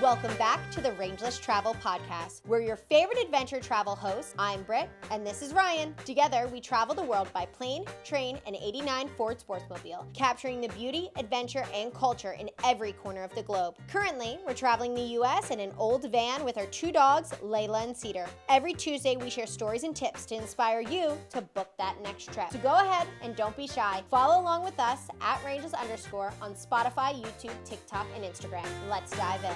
Welcome back to the Rangeless Travel Podcast. We're your favorite adventure travel hosts. I'm Britt, and this is Ryan. Together, we travel the world by plane, train, and '89 Ford Sportsmobile, capturing the beauty, adventure, and culture in every corner of the globe. Currently, we're traveling the U.S. in an old van with our two dogs, Layla and Cedar. Every Tuesday, we share stories and tips to inspire you to book that next trip. So go ahead and don't be shy. Follow along with us at Rangeless_ on Spotify, YouTube, TikTok, and Instagram. Let's dive in.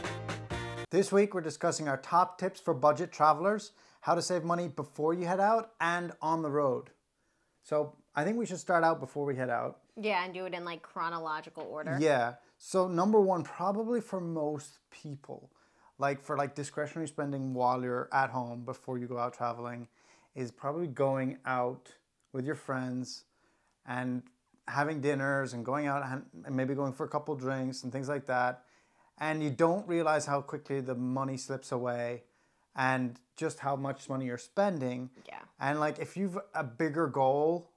This week, we're discussing our top tips for budget travelers, how to save money before you head out and on the road. So I think we should start out before we head out. Yeah, and do it in like chronological order. Yeah. So number one, probably for most people, like for like discretionary spending while you're at home before you go out traveling, is probably going out with your friends and having dinners and going out and maybe going for a couple drinks and things like that. And you don't realize how quickly the money slips away and just how much money you're spending. Yeah. And like if you've a bigger goal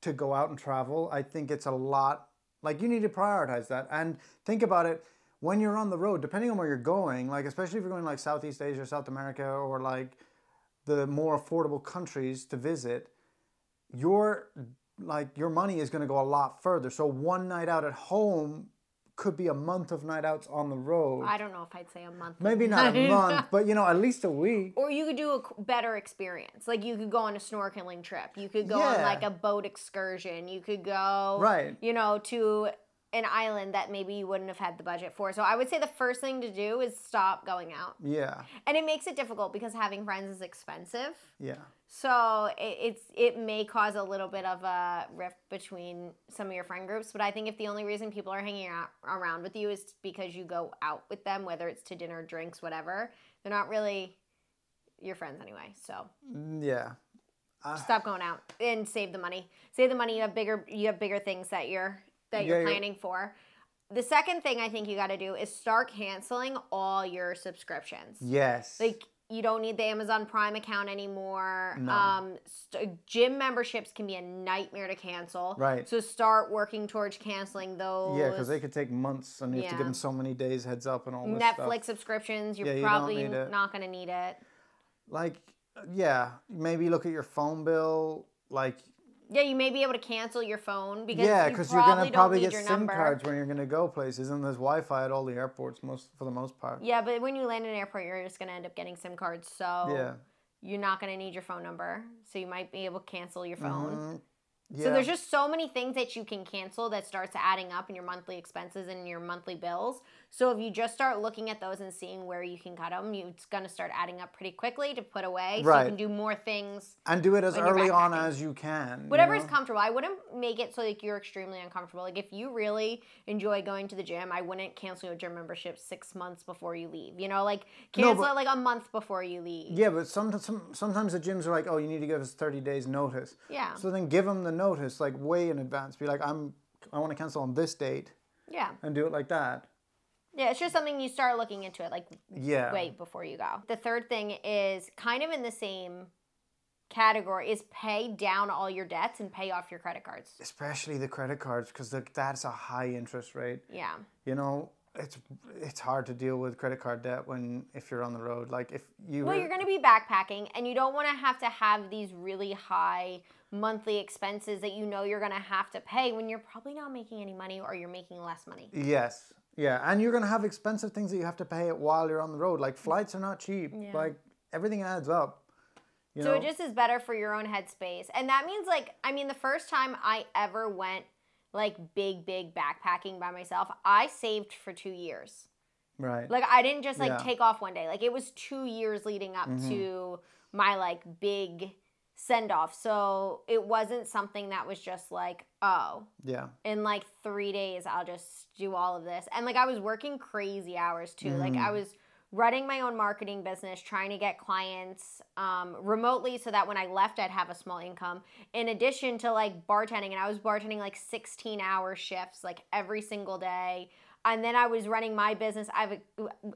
to go out and travel, I think it's a lot, like you need to prioritize that. And think about it, when you're on the road, depending on where you're going, like especially if you're going like Southeast Asia, South America, or like the more affordable countries to visit, your money is going to go a lot further. So one night out at home could be a month of night outs on the road. I don't know if I'd say a month. Maybe not a month, but at least a week. Or you could do a better experience. Like you could go on a snorkeling trip. You could go on like a boat excursion. You could go, to an island that maybe you wouldn't have had the budget for. So I would say the first thing to do is stop going out. Yeah. And it makes it difficult because having friends is expensive. Yeah. So it may cause a little bit of a rift between some of your friend groups. But I think if the only reason people are hanging out around with you is because you go out with them, whether it's to dinner, drinks, whatever, they're not really your friends anyway. So yeah. Stop going out and save the money. Save the money. You have bigger things that you're planning for. The second thing I think you got to do is start canceling all your subscriptions. Yes. Like you don't need the Amazon Prime account anymore. No. Gym memberships can be a nightmare to cancel. Right. So start working towards canceling those. Yeah, because they could take months and you have to give them so many days heads up and all this Netflix stuff. subscriptions, you're probably not going to need it. Like, yeah, maybe look at your phone bill, like... Yeah, you may be able to cancel your phone because you're going to probably get your SIM number. cards when you're going to go places, and there's Wi-Fi at all the airports for the most part. Yeah, but when you land in an airport, you're just going to end up getting SIM cards, so you're not going to need your phone number, so you might be able to cancel your phone. Mm-hmm. Yeah. So there's just so many things that you can cancel that starts adding up in your monthly expenses and your monthly bills. So if you just start looking at those and seeing where you can cut them, it's going to start adding up pretty quickly to put away. So you can do more things. And do it as early on as you can. Whatever is comfortable. I wouldn't make it so like you're extremely uncomfortable. Like if you really enjoy going to the gym, I wouldn't cancel your gym membership 6 months before you leave. Cancel it like a month before you leave. Yeah, but sometimes the gyms are like, oh, you need to give us 30 days notice. Yeah. So then give them the notice like way in advance. Be like, I want to cancel on this date. Yeah. And do it like that. Yeah, it's just something you start looking into it like way before you go. The third thing is kind of in the same category is pay down all your debts and pay off your credit cards. Especially the credit cards because that's a high interest rate. Yeah. It's hard to deal with credit card debt if you're on the road. Like if you you're going to be backpacking and you don't want to have these really high monthly expenses that you're going to have to pay when you're probably not making any money or you're making less money. Yes. Yeah, and you're going to have expensive things that you have to pay while you're on the road. Like flights are not cheap. Yeah. Like everything adds up. So it just is better for your own headspace. And that means the first time I ever went like big backpacking by myself, I saved for 2 years. Right. Like I didn't just take off one day. Like it was 2 years leading up to my like big send off. So it wasn't something that was just like, oh, yeah, in like 3 days I'll just do all of this. And like I was working crazy hours too. Like I was running my own marketing business, trying to get clients remotely so that when I left, I'd have a small income. In addition to like bartending, and I was bartending like 16-hour shifts like every single day. And then I was running my business.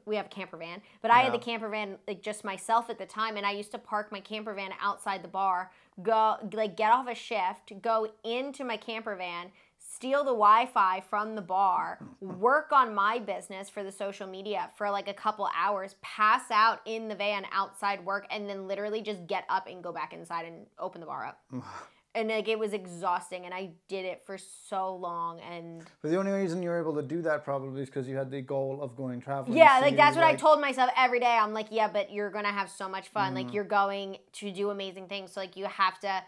We have a camper van, but I had the camper van like just myself at the time, and I used to park my camper van outside the bar, go like get off a shift, go into my camper van, steal the Wi-Fi from the bar, work on my business for the social media for like a couple hours, pass out in the van outside work, and then literally just get up and go back inside and open the bar up. And like it was exhausting, and I did it for so long. And but the only reason you were able to do that probably is because you had the goal of going traveling. Yeah, like that's what I told myself every day. I'm like, yeah, but you're gonna have so much fun. Like you're going to do amazing things. So like you have to,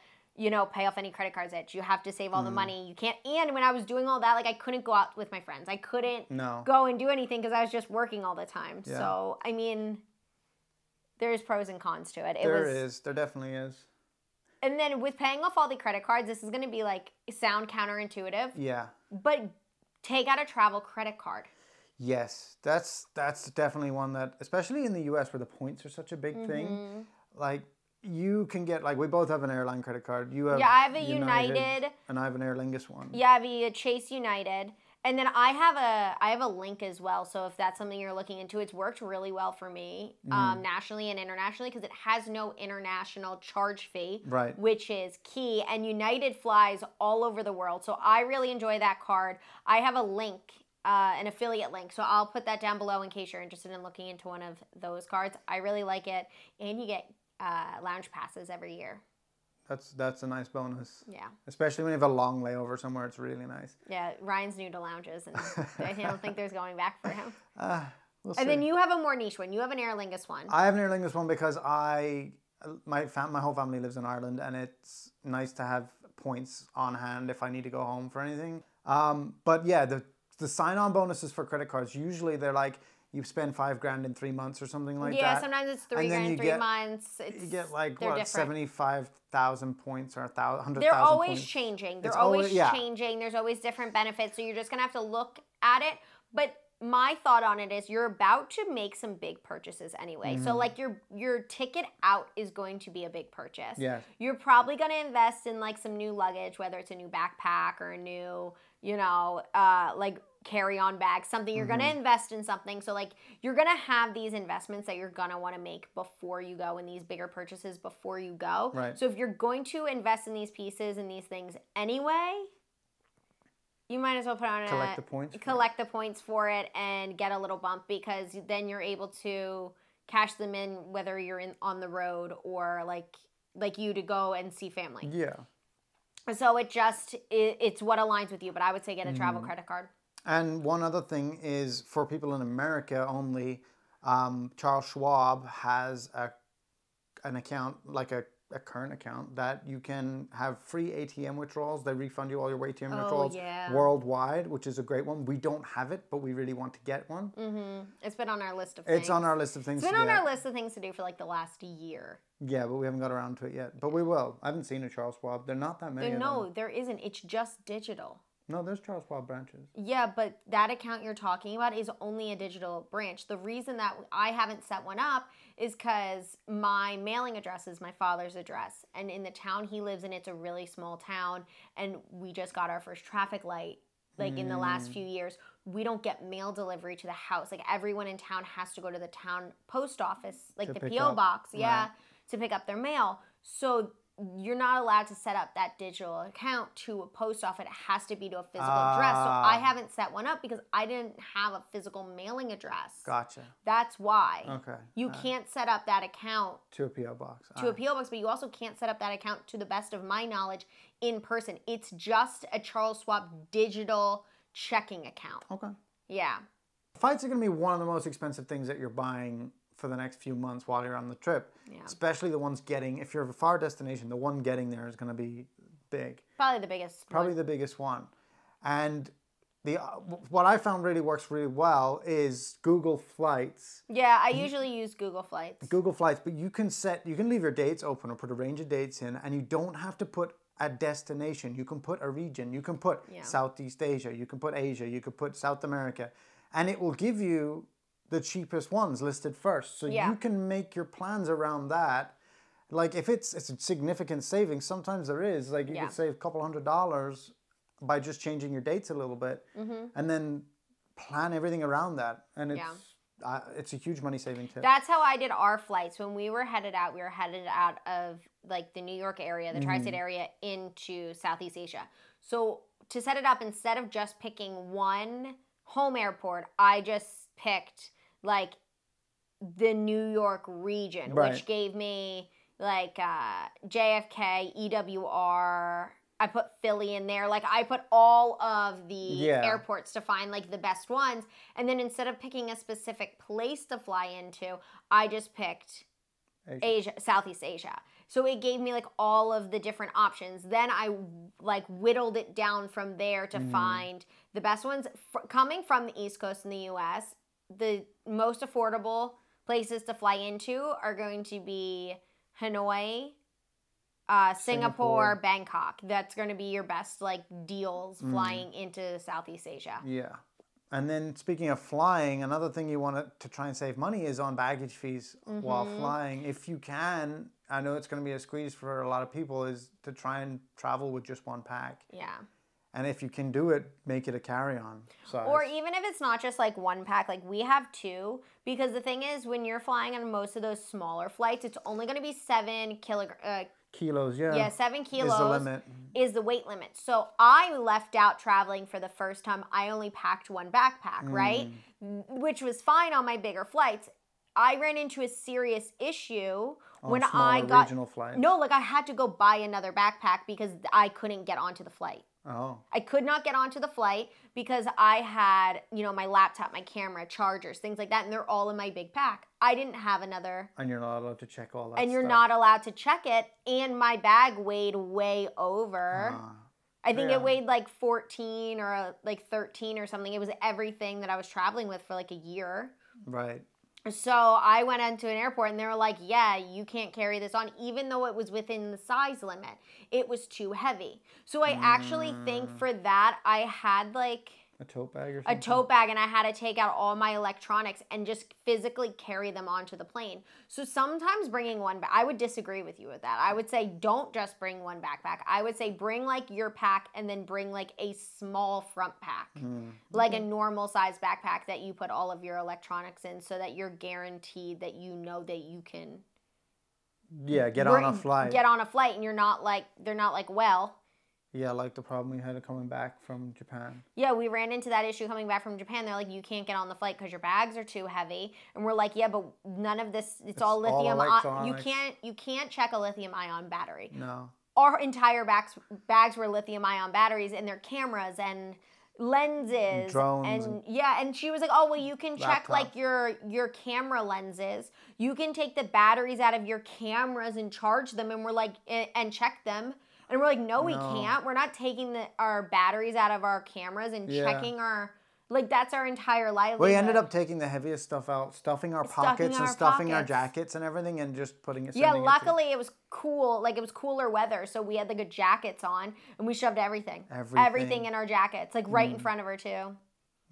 pay off any credit cards that you have to save all the money. You can't. And when I was doing all that, like I couldn't go out with my friends. I couldn't go and do anything because I was just working all the time. Yeah. So I mean, there's pros and cons to it. There definitely is. And then with paying off all the credit cards, this is going to be like sound counterintuitive. Yeah. But take out a travel credit card. Yes, that's definitely one that, especially in the US where the points are such a big thing, like you can get, like we both have an airline credit card. You have I have a United and I have an Aer Lingus one. Yeah, I have a Chase United. And then I have a Link as well. So if that's something you're looking into, it's worked really well for me nationally and internationally because it has no international charge fee, right? Which is key. And United flies all over the world. So I really enjoy that card. I have a Link, an affiliate link. So I'll put that down below in case you're interested in looking into one of those cards. I really like it. And you get lounge passes every year. That's a nice bonus. Yeah. Especially when you have a long layover somewhere, it's really nice. Yeah, Ryan's new to lounges, and I don't think there's going back for him. We'll see. And then you have a more niche one. You have an Aer Lingus one. I have an Aer Lingus one because my whole family lives in Ireland, and it's nice to have points on hand if I need to go home for anything. But yeah, the sign-on bonuses for credit cards, usually they're like, you spend $5,000 in 3 months or something like that. Yeah, sometimes it's $3,000 in 3 months. You get like 75,000 points or 100,000 points. They're always changing. They're always changing. There's always different benefits. So you're just gonna have to look at it. But my thought on it is you're about to make some big purchases anyway. So like your ticket out is going to be a big purchase. Yeah. You're probably gonna invest in like some new luggage, whether it's a new backpack or a new, like carry-on bag, something you're going to invest in something. So like you're going to have these investments that you're going to want to make before you go, and these bigger purchases before you go. Right. So if you're going to invest in these pieces and these things anyway, you might as well put on collect the points for it and get a little bump, because then you're able to cash them in whether you're on the road or like you to go and see family. Yeah. So it's what aligns with you, but I would say get a travel credit card. And one other thing is, for people in America only, Charles Schwab has an account, like a current account, that you can have free ATM withdrawals. They refund you all your ATM withdrawals worldwide, which is a great one. We don't have it, but we really want to get one. It's been on our list of things. It's on our list of things. It's been on our list of things to do for like the last year. Yeah, but we haven't got around to it yet. But we will. I haven't seen a Charles Schwab. There are not that many of them. No, there isn't. It's just digital. No, there's Charles Schwab branches. Yeah, but that account you're talking about is only a digital branch. The reason that I haven't set one up is because my mailing address is my father's address. And in the town he lives in, it's a really small town. And we just got our first traffic light, like in the last few years. We don't get mail delivery to the house. Like everyone in town has to go to the town post office, like the P.O. box, to pick up their mail. So you're not allowed to set up that digital account to a post office. It has to be to a physical address. So I haven't set one up because I didn't have a physical mailing address. Gotcha. That's why. Okay. You can't set up that account to a P.O. box. To a P.O. box, but you also can't set up that account, to the best of my knowledge, in person. It's just a Charles Schwab digital checking account. Okay. Yeah. Flights are going to be one of the most expensive things that you're buying for the next few months while you're on the trip. Yeah. Especially the ones if you're a far destination, the one getting there is going to be big. Probably the biggest. Probably the biggest one. And what I found really works really well is Google Flights. Yeah, I usually use Google Flights. Google Flights, but you can leave your dates open or put a range of dates in, and you don't have to put a destination. You can put a region. You can put Southeast Asia. You can put Asia. You can put South America. And it will give you the cheapest ones listed first. So you can make your plans around that. Like if it's a significant savings, sometimes there is. Like you could save a couple $100 by just changing your dates a little bit, and then plan everything around that. And it's a huge money saving tip. That's how I did our flights. When we were headed out of like the New York area, the tri-state area, into Southeast Asia. So to set it up, instead of just picking one home airport, I just picked like the New York region, which gave me like JFK, EWR. I put Philly in there. Like, I put all of the airports to find like the best ones. And then instead of picking a specific place to fly into, I just picked Asia, Southeast Asia. So it gave me like all of the different options. Then I like whittled it down from there to find the best ones. Coming from the East Coast in the US, the most affordable places to fly into are going to be Hanoi, Singapore, Bangkok. That's going to be your best like deals flying into Southeast Asia. Yeah. And then speaking of flying, another thing you want to try and save money is on baggage fees while flying. If you can, I know it's going to be a squeeze for a lot of people, is to try and travel with just one pack. Yeah. And if you can do it, make it a carry-on size. Or even if it's not just like one pack, like we have two. Because the thing is, when you're flying on most of those smaller flights, it's only going to be 7 kilos, yeah. Yeah, 7 kilos is the limit. Is the weight limit. So I left out traveling for the first time. I only packed one backpack, right? Which was fine on my bigger flights. I ran into a serious issue when I got regional flights. No, like I had to go buy another backpack because I couldn't get onto the flight. Oh. I could not get onto the flight because I had, my laptop, my camera, chargers, things like that, and they're all in my big pack. I didn't have another. And you're not allowed to check all that And you're stuff. not allowed to check it, and my bag weighed way over. I think it weighed like 14 or like 13 or something. It was everything that I was traveling with for like a year. Right. So I went into an airport and they were like, yeah, you can't carry this on, even though it was within the size limit. It was too heavy. So I actually think for that, I had like a tote bag or something? A tote bag, and I had to take out all my electronics and just physically carry them onto the plane. So sometimes bringing one back, I would disagree with you with that. I would say don't just bring one backpack. I would say bring like your pack and then bring like a small front pack, like a normal size backpack that you put all of your electronics in, so that you're guaranteed that you know that you can get on a flight. Get on a flight, and they're not like, well. Yeah, like the problem we had coming back from Japan. Yeah, we ran into that issue coming back from Japan. They're like, you can't get on the flight because your bags are too heavy. And we're like, yeah, but none of this, it's all lithium. You can't check a lithium ion battery. No. Our entire bags were lithium ion batteries, and their cameras and lenses. Drones. And she was like, oh, well, you can check like your camera lenses. You can take the batteries out of your cameras and charge them, and we're like, and check them. And we're like, no, we can't. We're not taking our batteries out of our cameras and checking our, like, that's our entire livelihood. We ended up taking the heaviest stuff out, stuffing our pockets and stuffing our jackets and everything, and just putting it. Yeah, luckily it was cool. Like, it was cooler weather, so we had the good jackets on, and we shoved everything in our jackets, like right in front of her too.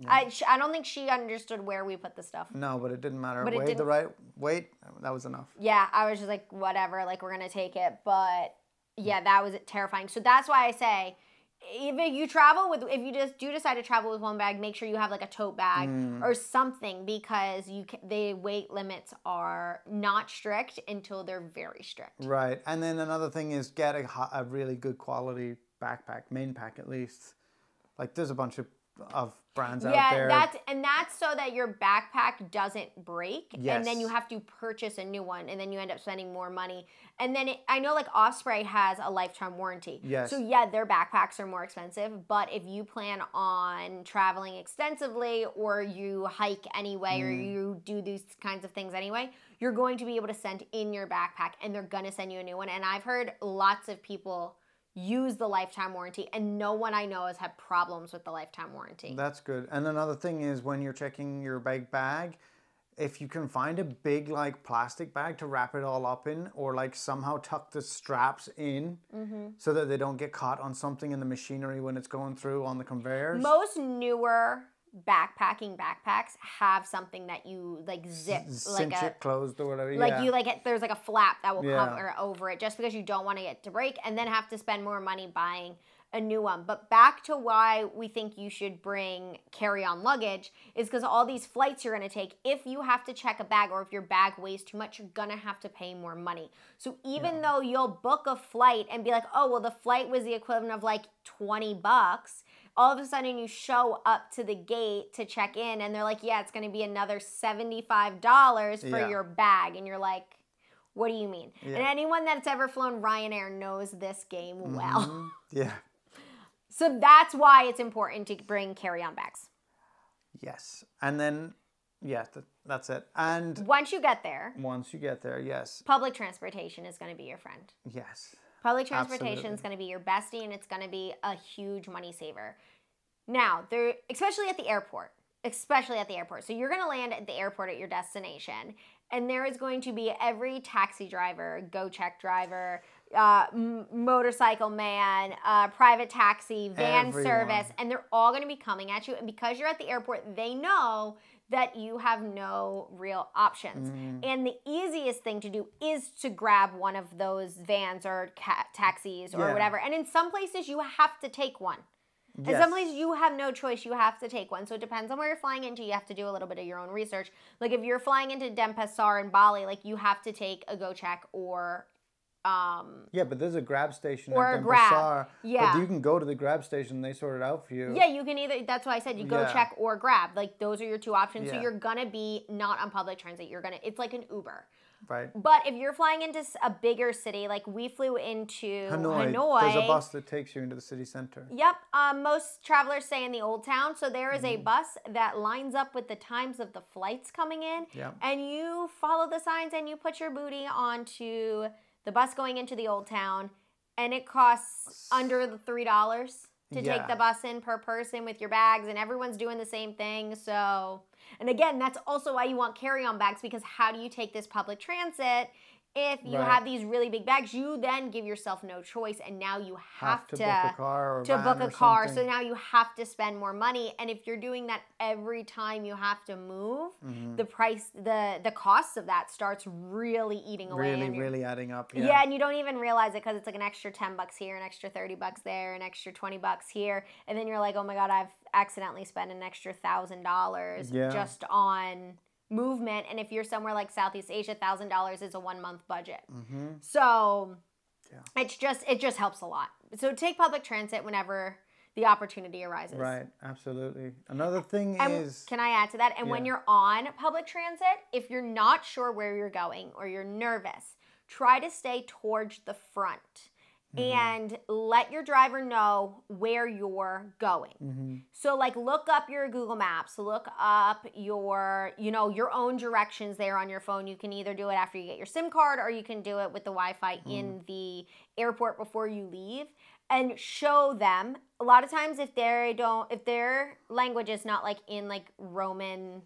Yeah. I don't think she understood where we put the stuff. No, but it didn't matter. But the right weight, that was enough. Yeah, I was just like, whatever, like, we're gonna take it, but. Yeah, that was terrifying. So that's why I say, if you just do decide to travel with one bag, make sure you have like a tote bag or something, because the weight limits are not strict until they're very strict. Right, and then another thing is get a really good quality backpack, main pack at least. Like there's a bunch of brands out there. Yeah, that's so that your backpack doesn't break. Yes. And then you have to purchase a new one, and then you end up spending more money. And then I know like Osprey has a lifetime warranty. Yes. So yeah, their backpacks are more expensive, but if you plan on traveling extensively, or you hike anyway, or you do these kinds of things anyway, you're going to be able to send in your backpack, and they're going to send you a new one. And I've heard lots of people use the lifetime warranty, and no one I know has had problems with the lifetime warranty. That's good. And another thing is, when you're checking your big bag, if you can find a big like plastic bag to wrap it all up in, or like somehow tuck the straps in so that they don't get caught on something in the machinery when it's going through on the conveyors. Most newer backpacking backpacks have something that you like zip, cinch like it closed or whatever. Like you like there's like a flap that will cover over it, just because you don't want it to break and then have to spend more money buying a new one. But back to why we think you should bring carry-on luggage is because all these flights you're going to take, if you have to check a bag, or if your bag weighs too much, you're going to have to pay more money. So even though you'll book a flight and be like, oh, well, the flight was the equivalent of like $20, all of a sudden you show up to the gate to check in and they're like, yeah, it's going to be another $75 for your bag. And you're like, what do you mean? Yeah. And anyone that's ever flown Ryanair knows this game well. Yeah. So that's why it's important to bring carry-on bags. Yes. And then, that's it. And once you get there, yes. Public transportation is going to be your friend. Yes. Public transportation is going to be your bestie, and it's going to be a huge money saver. Now, especially at the airport. So you're going to land at the airport at your destination, and there is going to be every taxi driver, go-check driver, motorcycle man, private taxi, van service, and they're all going to be coming at you. And because you're at the airport, they know that you have no real options. And the easiest thing to do is to grab one of those vans or taxis or whatever. And in some places, you have to take one. Yes. In some places, you have no choice. You have to take one. So it depends on where you're flying into. You have to do a little bit of your own research. Like if you're flying into Denpasar in Bali, like you have to take a go-check or... but there's a grab station or at a grab. Yeah. But you can go to the grab station and they sort it out for you. Yeah, you can either, that's why I said you go check or grab. Like those are your two options. Yeah. So you're going to be not on public transit. It's like an Uber. Right. But if you're flying into a bigger city, like we flew into Hanoi. There's a bus that takes you into the city center. Yep. Most travelers stay in the Old Town. So there is a bus that lines up with the times of the flights coming in. Yep. And you follow the signs and you put your booty onto the bus going into the Old Town, and it costs under the $3 to take the bus in per person with your bags, and everyone's doing the same thing. So, and again, that's also why you want carry-on bags, because how do you take this public transit if you have these really big bags? You then give yourself no choice, and now you have to book a car or book a car. So now you have to spend more money, and if you're doing that every time you have to move, the price, the costs of that starts really eating away. Really adding up. Yeah, and you don't even realize it because it's like an extra $10 here, an extra $30 there, an extra $20 here, and then you're like, oh my God, I've accidentally spent an extra $1,000 just on movement. And if you're somewhere like Southeast Asia, $1,000 is a 1 month budget. So it just helps a lot. So take public transit whenever the opportunity arises. Right, absolutely. Another thing is... Can I add to that? And when you're on public transit, if you're not sure where you're going or you're nervous, try to stay towards the front. And let your driver know where you're going. So like look up your Google Maps, look up your own directions there on your phone. You can either do it after you get your SIM card or you can do it with the Wi-Fi in the airport before you leave, and show them. A lot of times if their language is not like in like Roman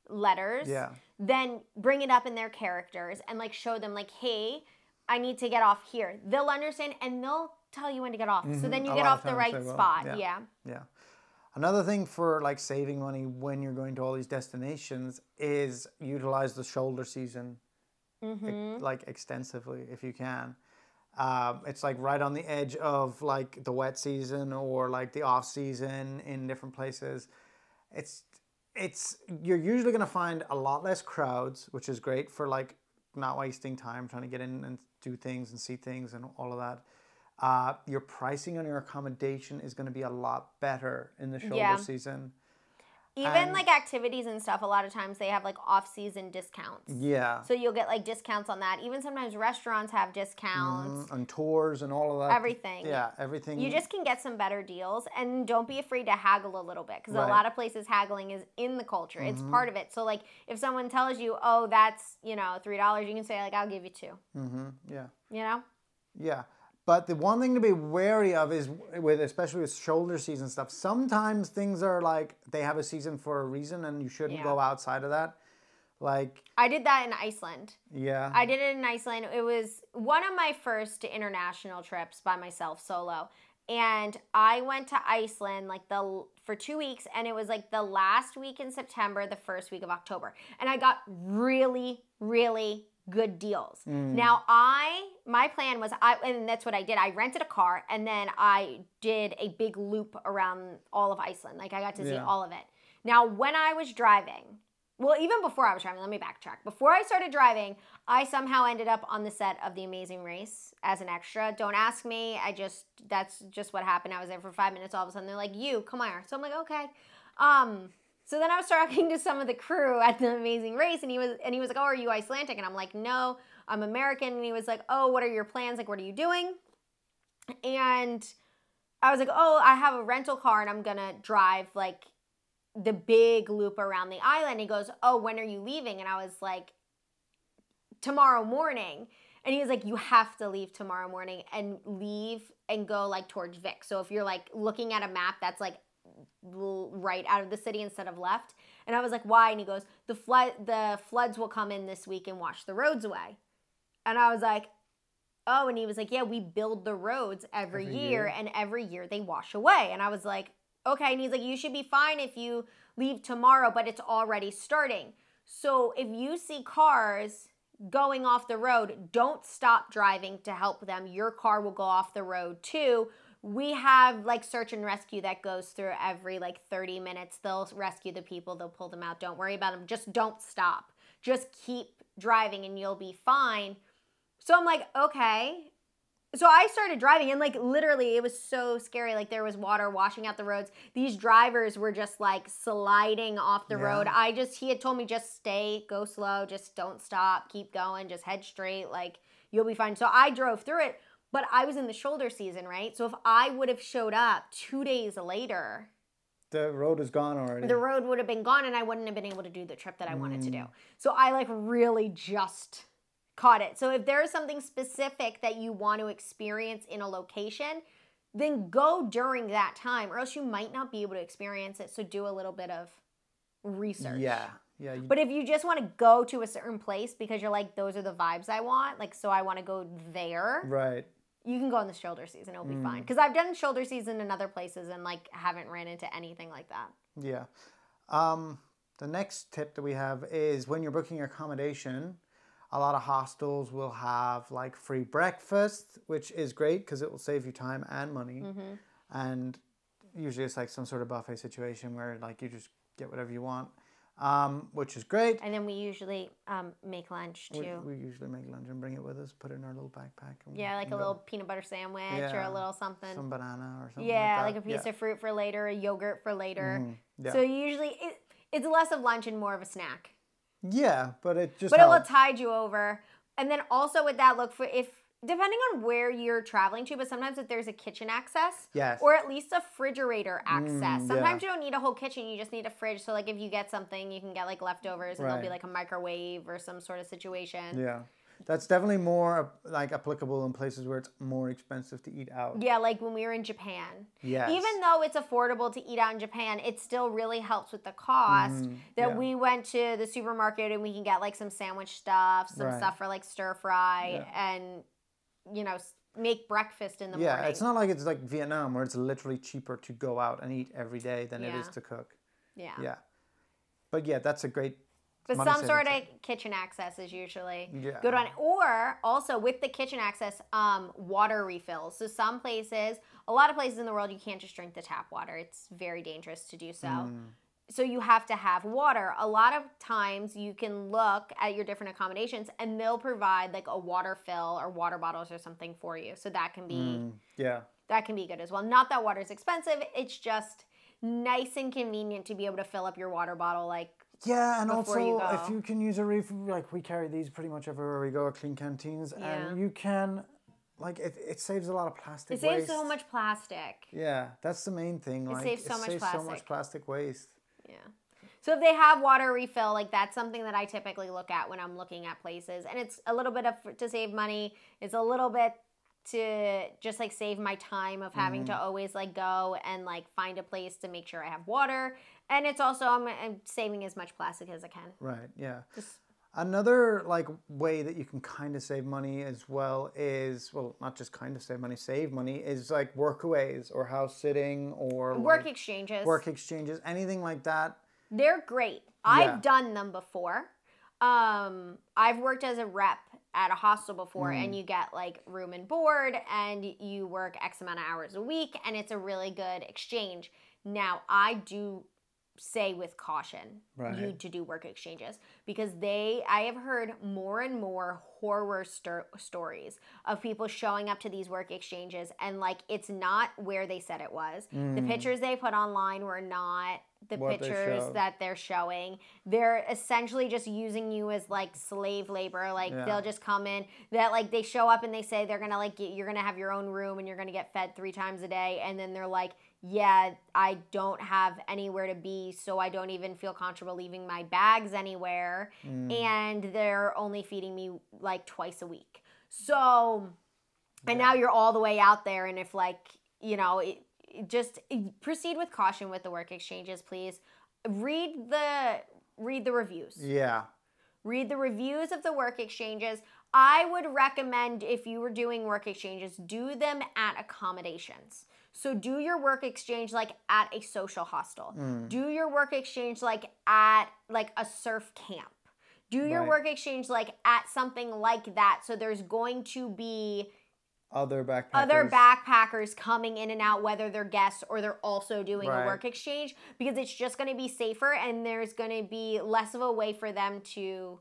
letters, then bring it up in their characters and like show them like, hey, I need to get off here. They'll understand and they'll tell you when to get off. So then you get off the right spot. Yeah. Another thing for like saving money when you're going to all these destinations is utilize the shoulder season like extensively if you can. It's like right on the edge of like the wet season or like the off season in different places. You're usually going to find a lot less crowds, which is great for like not wasting time trying to get in and do things and see things and all of that. Your pricing on your accommodation is going to be a lot better in the shoulder season. Even like activities and stuff, a lot of times they have like off-season discounts. Yeah. So you'll get like discounts on that. Even sometimes restaurants have discounts. And tours and all of that. Everything. Yeah, everything. You just can get some better deals, and don't be afraid to haggle a little bit, because a lot of places haggling is in the culture. It's part of it. So like if someone tells you, oh, that's, $3, you can say like, I'll give you $2. Yeah. You know? Yeah. But the one thing to be wary of is, especially with shoulder season stuff, sometimes things are like, they have a season for a reason and you shouldn't go outside of that. Like, I did that in Iceland. Yeah. I did it in Iceland. It was one of my first international trips by myself, solo. And I went to Iceland for 2 weeks, and it was like the last week in September, the first week of October. And I got really, really good deals. Now my plan was, and that's what I did. I rented a car, and then I did a big loop around all of Iceland. Like I got to see all of it. Now when I was driving, well, even before I was driving, let me backtrack. Before I started driving, I somehow ended up on the set of The Amazing Race as an extra. Don't ask me. That's just what happened. I was there for 5 minutes. All of a sudden, they're like, you, come here. So I'm like, okay. So then I was talking to some of the crew at The Amazing Race, and he was like, oh, are you Icelandic? And I'm like, no, I'm American. And he was like, oh, what are your plans? Like, what are you doing? And I was like, oh, I have a rental car, and I'm going to drive, like, the big loop around the island. He goes, oh, when are you leaving? And I was like, tomorrow morning. And he was like, you have to leave tomorrow morning and leave and go like towards Vic. So if you're like looking at a map, that's like right out of the city instead of left. And I was like, why? And he goes, the floods will come in this week and wash the roads away. And I was like, oh, and he was like, yeah, we build the roads every year, and every year they wash away. And I was like, okay. And he's like, you should be fine if you leave tomorrow, but it's already starting. So if you see cars going off the road, don't stop driving to help them. Your car will go off the road too. We have like search and rescue that goes through every like 30 minutes. They'll rescue the people. They'll pull them out. Don't worry about them. Just don't stop. Just keep driving and you'll be fine. So I'm like, okay. So I started driving and like literally it was so scary. Like there was water washing out the roads. These drivers were just like sliding off the road. He had told me just stay, go slow, just don't stop, keep going, just head straight. Like you'll be fine. So I drove through it, but I was in the shoulder season, right? So if I would have showed up 2 days later, the road is gone already. The road would have been gone and I wouldn't have been able to do the trip that I wanted to do. So I like really just caught it. So if there is something specific that you want to experience in a location, then go during that time or else you might not be able to experience it. So do a little bit of research. Yeah. But if you just want to go to a certain place because you're like, those are the vibes I want, like, so I want to go there. Right. You can go in the shoulder season. It'll be fine. Because I've done shoulder season in other places and like haven't ran into anything like that. Yeah. The next tip that we have is when you're booking your accommodation, a lot of hostels will have like free breakfast, which is great because it will save you time and money. And usually it's like some sort of buffet situation where like you just get whatever you want, which is great. And then we usually make lunch too. We usually make lunch and bring it with us, put it in our little backpack. Like a little peanut butter sandwich or a little something. Some banana or something like a piece of fruit for later, a yogurt for later. So usually it's less of lunch and more of a snack. Yeah, but it just it will tide you over. And then also with that, look for depending on where you're traveling to, but sometimes if there's a kitchen access. Yes. Or at least a refrigerator access. Sometimes you don't need a whole kitchen, you just need a fridge. So like if you get something, you can get like leftovers and there'll be like a microwave or some sort of situation. Yeah. That's definitely more like applicable in places where it's more expensive to eat out. Yeah, like when we were in Japan. Yes. Even though it's affordable to eat out in Japan, it still really helps with the cost that we went to the supermarket and we can get like some sandwich stuff, some stuff for like stir fry and, you know, make breakfast in the morning. Yeah, it's not like it's like Vietnam where it's literally cheaper to go out and eat every day than it is to cook. Yeah. Yeah. But yeah, that's a great But some sort of kitchen access is usually good one. Or also with the kitchen access, water refills. So some places, a lot of places in the world, you can't just drink the tap water. It's very dangerous to do so. So you have to have water. A lot of times you can look at your different accommodations and they'll provide like a water fill or water bottles or something for you. So that can be that can be good as well. Not that water is expensive. It's just nice and convenient to be able to fill up your water bottle like and also if you can use a refill, like we carry these pretty much everywhere we go at Clean Canteens, and you can, like it saves a lot of plastic waste. It saves so much plastic. Yeah, that's the main thing. It like, saves so much plastic waste. Yeah. So if they have water refill, like that's something that I typically look at when I'm looking at places, and it's a little bit to save money. It's a little bit to just like save my time of having to always like go and like find a place to make sure I have water. And it's also, I'm saving as much plastic as I can. Right, yeah. Another like way that you can kind of save money as well is, well, not just kind of save money, is like workaways or house sitting or work exchanges. Work exchanges, anything like that. They're great. I've done them before. I've worked as a rep at a hostel before and you get like room and board and you work X amount of hours a week and it's a really good exchange. Now, I do say with caution you to do work exchanges, because I have heard more and more horror stories of people showing up to these work exchanges and like it's not where they said it was. The pictures they put online were not the pictures that they're showing. They're essentially just using you as like slave labor. Like they'll just come in, that like they show up and they say they're gonna like you're gonna have your own room and you're gonna get fed 3 times a day, and then they're like, yeah, I don't have anywhere to be, so I don't even feel comfortable leaving my bags anywhere, and they're only feeding me like twice a week. So, and now you're all the way out there, and if like, you know, just proceed with caution with the work exchanges, please. Read the reviews. Yeah. Read the reviews of the work exchanges. I would recommend, if you were doing work exchanges, do them at accommodations. So do your work exchange like at a social hostel. Do your work exchange like at like a surf camp. Do your work exchange like at something like that. So there's going to be other backpackers coming in and out, whether they're guests or they're also doing a work exchange, because it's just going to be safer and there's going to be less of a way for them to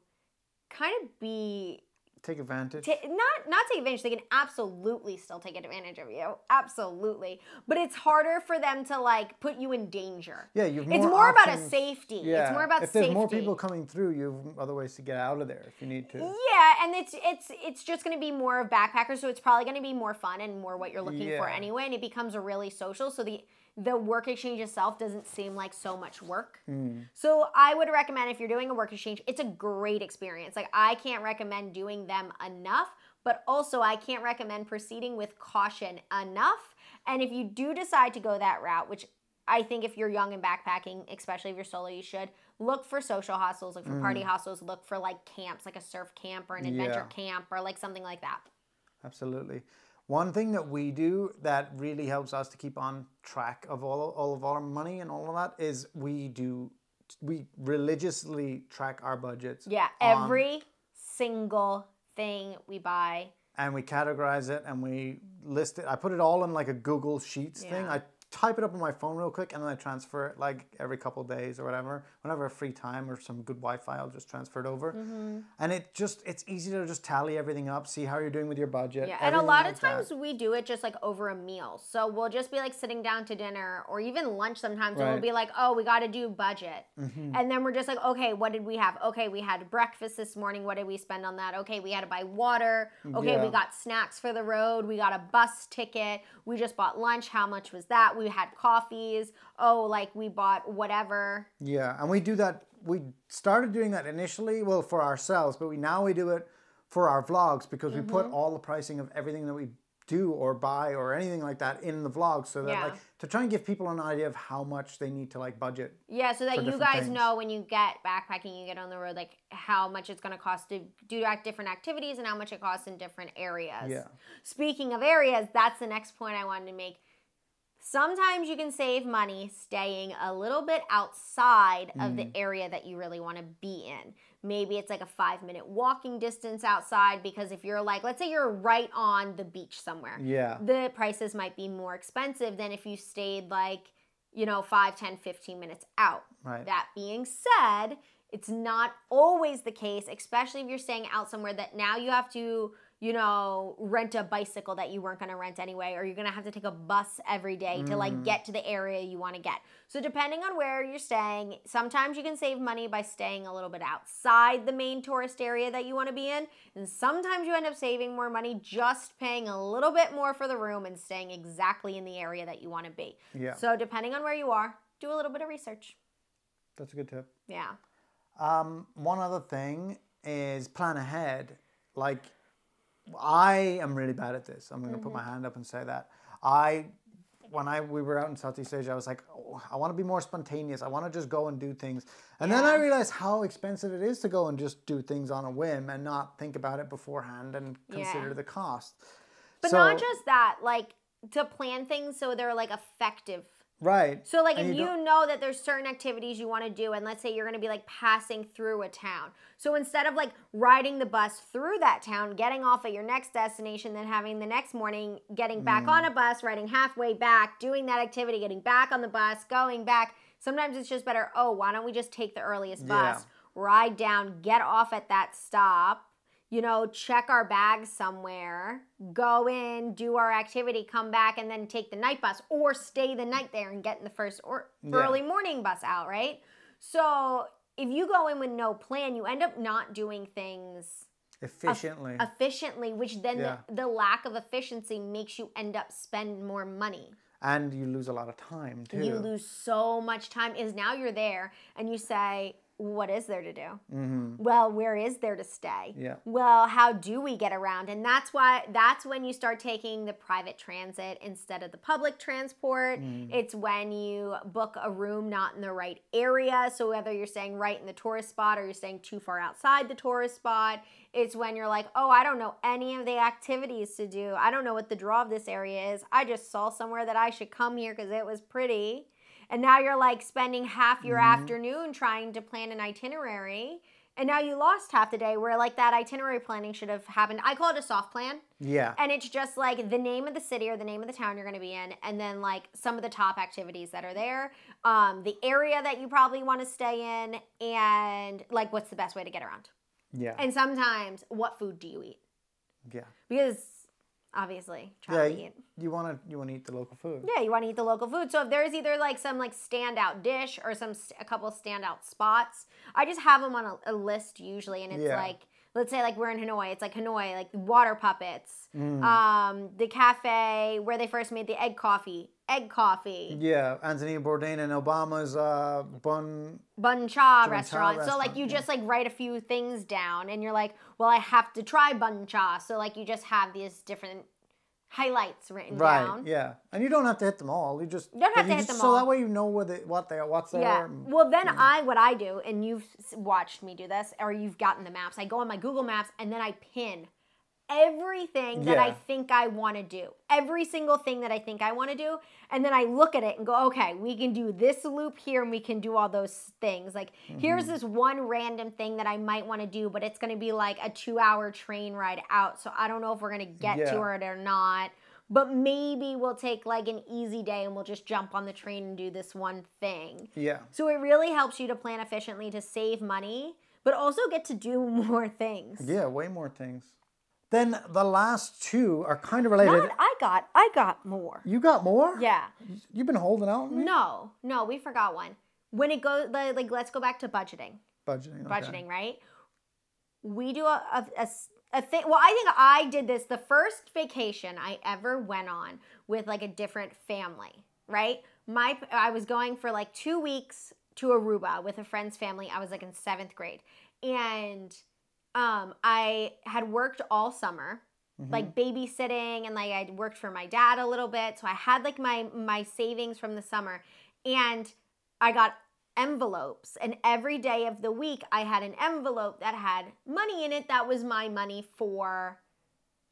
kind of be... Take advantage. Not take advantage. They can absolutely still take advantage of you. Absolutely. But it's harder for them to like put you in danger. Yeah, it's more about a safety. Yeah. It's more about if safety. If there's more people coming through, you have other ways to get out of there if you need to. Yeah, and it's just going to be more of backpackers, so it's probably going to be more fun and more what you're looking for anyway, and it becomes a really social. So the work exchange itself doesn't seem like so much work. So I would recommend, if you're doing a work exchange, it's a great experience. Like, I can't recommend doing them enough, but also I can't recommend proceeding with caution enough. And if you do decide to go that route, which I think if you're young and backpacking, especially if you're solo, you should look for social hostels, look for party hostels, look for like camps, like a surf camp or an adventure camp or like something like that. Absolutely. One thing that we do that really helps us to keep on track of all of our money and all of that is we religiously track our budgets. Yeah, every single thing we buy. And we categorize it and we list it. I put it all in like a Google Sheets thing. I type it up on my phone real quick and then I transfer it like every couple of days or whatever. Whenever I have free time or some good Wi-Fi, I'll just transfer it over. And it's easy to just tally everything up, see how you're doing with your budget. Yeah, and a lot of times we do it just like over a meal. So we'll just be like sitting down to dinner or even lunch sometimes, and we'll be like, oh, we got to do budget. And then we're just like, okay, what did we have? Okay, we had breakfast this morning. What did we spend on that? Okay, we had to buy water. Okay, we got snacks for the road. We got a bus ticket. We just bought lunch. How much was that? We had coffees. Oh, like we bought whatever. Yeah, and we do that. We started doing that initially, well, for ourselves, but now we do it for our vlogs, because we put all the pricing of everything that we do or buy or anything like that in the vlog, so that like to try and give people an idea of how much they need to like budget. Yeah, so that you guys know when you get backpacking, you get on the road, like how much it's going to cost to do different activities and how much it costs in different areas. Yeah. Speaking of areas, that's the next point I wanted to make. Sometimes you can save money staying a little bit outside of the area that you really want to be in. Maybe it's like a 5-minute walking distance outside, because if you're like, let's say you're right on the beach somewhere. Yeah. The prices might be more expensive than if you stayed like, 5, 10, 15 minutes out. Right. That being said, it's not always the case, especially if you're staying out somewhere that now you have to, rent a bicycle that you weren't going to rent anyway, or you're going to have to take a bus every day to like get to the area you want to get. So depending on where you're staying, sometimes you can save money by staying a little bit outside the main tourist area that you want to be in. And sometimes you end up saving more money just paying a little bit more for the room and staying exactly in the area that you want to be. Yeah. So depending on where you are, do a little bit of research. That's a good tip. Yeah. One other thing is plan ahead. Like, I am really bad at this. I'm going to put my hand up and say that. When we were out in Southeast Asia, I was like, oh, I want to be more spontaneous. I want to just go and do things. And then I realized how expensive it is to go and just do things on a whim and not think about it beforehand and consider the cost. But not just that, like to plan things so they're like effective. Right. So like if you know that there's certain activities you want to do, and let's say you're going to be like passing through a town. So instead of like riding the bus through that town, getting off at your next destination, then having the next morning, getting back on a bus, riding halfway back, doing that activity, getting back on the bus, going back, Sometimes it's just better, why don't we just take the earliest bus, ride down, get off at that stop, check our bags somewhere, go in, do our activity, come back, and then take the night bus, or stay the night there and get in the first early morning bus out, right? So if you go in with no plan, you end up not doing things efficiently, which then the lack of efficiency makes you end up spend more money. And you lose a lot of time, too. You lose so much time. Is now you're there, and you say, what is there to do? Mm-hmm. Well, where is there to stay? Yeah. Well, how do we get around? And that's when you start taking the private transit instead of the public transport. It's when you book a room not in the right area. So whether you're staying right in the tourist spot or you're staying too far outside the tourist spot, it's when you're like, I don't know any of the activities to do. I don't know what the draw of this area is. I just saw somewhere that I should come here because it was pretty. And now you're like spending half your afternoon trying to plan an itinerary. And now you lost half the day where like that itinerary planning should have happened. I call it a soft plan. Yeah. And it's just like the name of the city or the name of the town you're going to be in. And then like some of the top activities that are there. The area that you probably want to stay in. And like what's the best way to get around. Yeah. And sometimes what food do you eat? Yeah. Because obviously, try to eat. You want to eat the local food. Yeah, you want to eat the local food. So if there's either like some like standout dish or a couple standout spots, I just have them on a list usually, and it's like, let's say like we're in Hanoi. It's like Hanoi, like water puppets, the cafe where they first made the egg coffee. Yeah, Anthony Bourdain and Obama's Bun Cha restaurant. So like you just like write a few things down, and you're like, well, I have to try Bun Cha. So like you just have these different highlights written down. Right. Yeah, and you don't have to hit them all. You don't have to hit them all. So that way you know what's there. Yeah. Well, then what I do, and you've watched me do this, or you've gotten the maps. I go on my Google Maps, and then I pin everything that I think I want to do. Every single thing that I think I want to do. And then I look at it and go, okay, we can do this loop here and we can do all those things. Like, here's this one random thing that I might want to do, but it's going to be like a 2-hour train ride out. So I don't know if we're going to get to it or not. But maybe we'll take like an easy day and we'll just jump on the train and do this one thing. Yeah. So it really helps you to plan efficiently, to save money, but also get to do more things. Yeah, way more things. Then the last two are kind of related. I got more. You got more? Yeah. You've been holding out on me? No, we forgot one. When it goes, like, let's go back to budgeting. Budgeting, okay. Budgeting, right? We do a thing. Well, I think I did this the first vacation I ever went on with like a different family, right? I was going for like 2 weeks to Aruba with a friend's family. I was like in 7th grade. And I had worked all summer, like babysitting, and like I'd worked for my dad a little bit. So I had like my savings from the summer, and I got envelopes, and every day of the week I had an envelope that had money in it that was my money for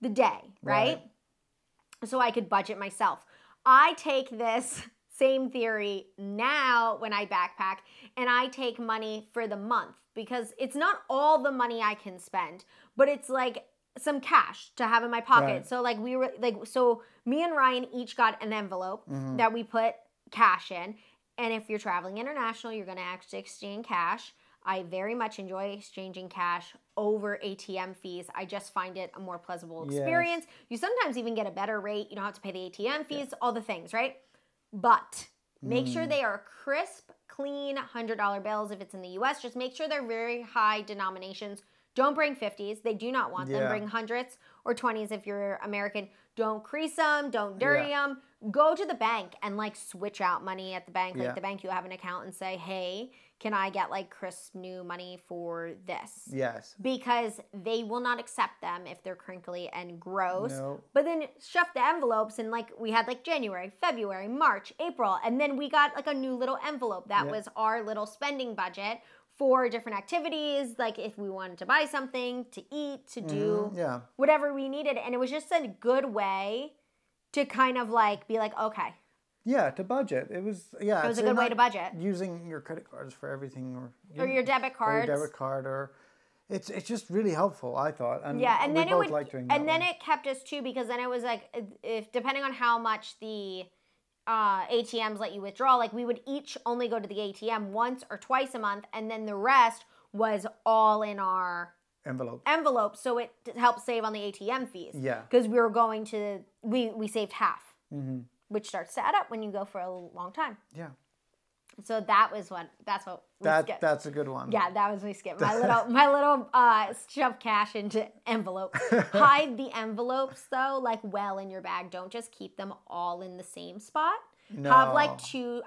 the day, right? So I could budget myself. I take this same theory now when I backpack, and I take money for the month, because it's not all the money I can spend, but it's like some cash to have in my pocket. Right. So like so me and Ryan each got an envelope that we put cash in. And if you're traveling international, you're going to actually exchange cash. I very much enjoy exchanging cash over ATM fees. I just find it a more pleasurable experience. Yes. You sometimes even get a better rate. You don't have to pay the ATM fees, all the things, right? But make sure they are crisp, clean $100 bills. If it's in the US, just make sure they're very high denominations. Don't bring 50s. They do not want them. Bring 100s or 20s if you're American. Don't crease them. Don't dirty them. Go to the bank and like switch out money at the bank. Like the bank, you have an account, and say, hey, can I get like crisp new money for this? Yes. Because they will not accept them if they're crinkly and gross. No. But then stuff the envelopes, and like we had like January, February, March, April, and then we got like a new little envelope that was our little spending budget for different activities, like if we wanted to buy something, to eat, to do whatever we needed. And it was just a good way to kind of like be like, okay. Yeah, to budget. It was a good way to budget. Using your credit cards for everything, or your debit cards. Or your debit card, or it's just really helpful, I thought. And and we then both liked doing that. And then it kept us too, because then it was like, if depending on how much the ATMs let you withdraw. Like we would each only go to the ATM once or twice a month, and then the rest was all in our envelope. So it helped save on the ATM fees. Yeah. Because we were going to, we saved half, which starts to add up when you go for a long time. Yeah. So that's what we skipped. That's a good one. Yeah, that was we skipped. My little shove cash into envelopes. Hide the envelopes though, like well in your bag. Don't just keep them all in the same spot. No. Have like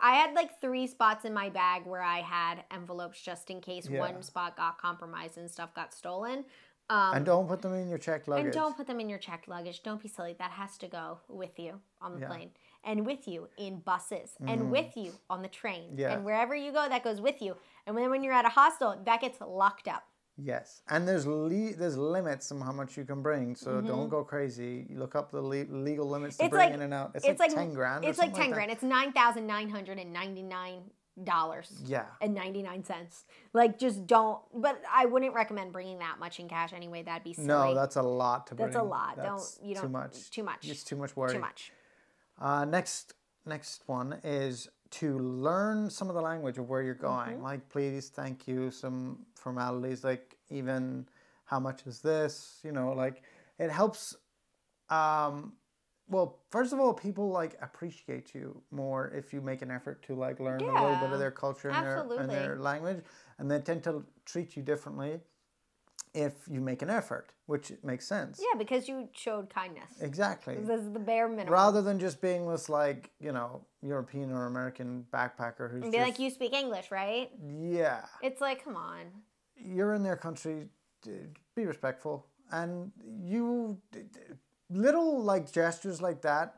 I had like 3 spots in my bag where I had envelopes just in case one spot got compromised and stuff got stolen. And don't put them in your checked luggage. And don't put them in your checked luggage. Don't be silly. That has to go with you on the plane. And with you in buses. And with you on the train. Yeah. And wherever you go, that goes with you. And then when you're at a hostel, that gets locked up. Yes. And there's limits on how much you can bring. So don't go crazy. You look up the legal limits to bring in and out. It's like 10 grand. It's like 10 grand. It's $9,999. Yeah. And 99 cents. Like, just don't. But I wouldn't recommend bringing that much in cash anyway. That'd be silly. No, that's a lot to bring. That's a lot. Too much. Too much. It's too much worry. Too much. Next one is to learn some of the language of where you're going. Like, please, thank you, some formalities, like even how much is this? You know, like it helps. Well, first of all, people like appreciate you more if you make an effort to like learn a little bit of their culture and their language, and they tend to treat you differently if you make an effort, which makes sense. Yeah, because you showed kindness. Exactly. This is the bare minimum. Rather than just being this like, you know, European or American backpacker who's and be like, you speak English, right? Yeah. It's like, come on. You're in their country, be respectful. And little like gestures like that,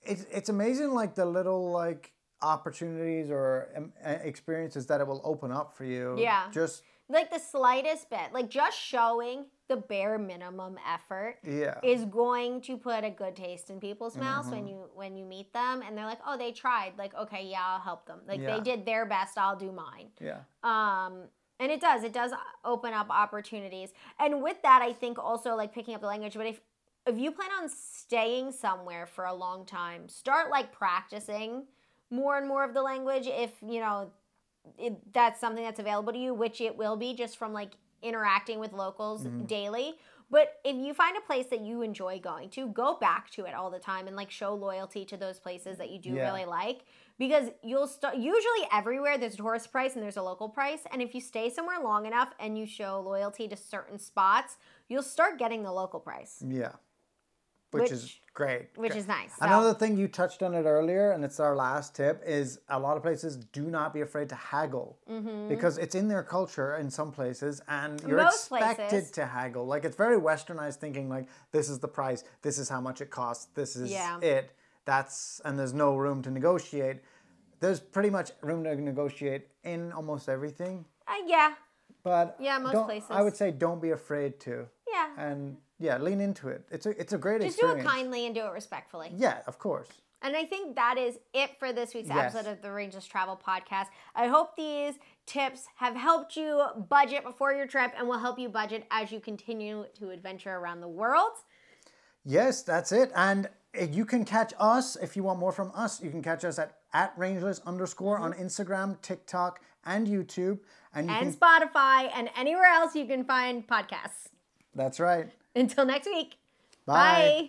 it's amazing like the little like opportunities or experiences that it will open up for you. Yeah. Just like the slightest bit, like just showing the bare minimum effort is going to put a good taste in people's mouths when you meet them, and they're like, oh, they tried. Like, okay, yeah, I'll help them. Like they did their best, I'll do mine. Yeah. And it does open up opportunities. And with that, I think also like picking up the language. But if you plan on staying somewhere for a long time, start like practicing more and more of the language. If you know. That's something that's available to you, which it will be just from like interacting with locals daily. But if you find a place that you enjoy going to, go back to it all the time and like show loyalty to those places that you do really like, because you'll start, usually everywhere there's a tourist price and there's a local price. And if you stay somewhere long enough and you show loyalty to certain spots, you'll start getting the local price. Yeah. Which is great. Which is nice. So. Another thing, you touched on it earlier, and it's our last tip, is a lot of places do not be afraid to haggle. Because it's in their culture in some places, and you're expected to haggle. Like, it's very westernized thinking, like, this is the price, this is how much it costs, this is it. And there's no room to negotiate. There's pretty much room to negotiate in almost everything. Yeah. But most places. I would say don't be afraid to. Yeah. And lean into it. It's a great experience. Just do it kindly and do it respectfully. Yeah, of course. And I think that is it for this week's episode of the Rangeless Travel Podcast. I hope these tips have helped you budget before your trip and will help you budget as you continue to adventure around the world. Yes, that's it. And you can catch us, if you want more from us, you can catch us at @Rangeless_ on Instagram, TikTok, and YouTube. And Spotify, and anywhere else you can find podcasts. That's right. Until next week. Bye.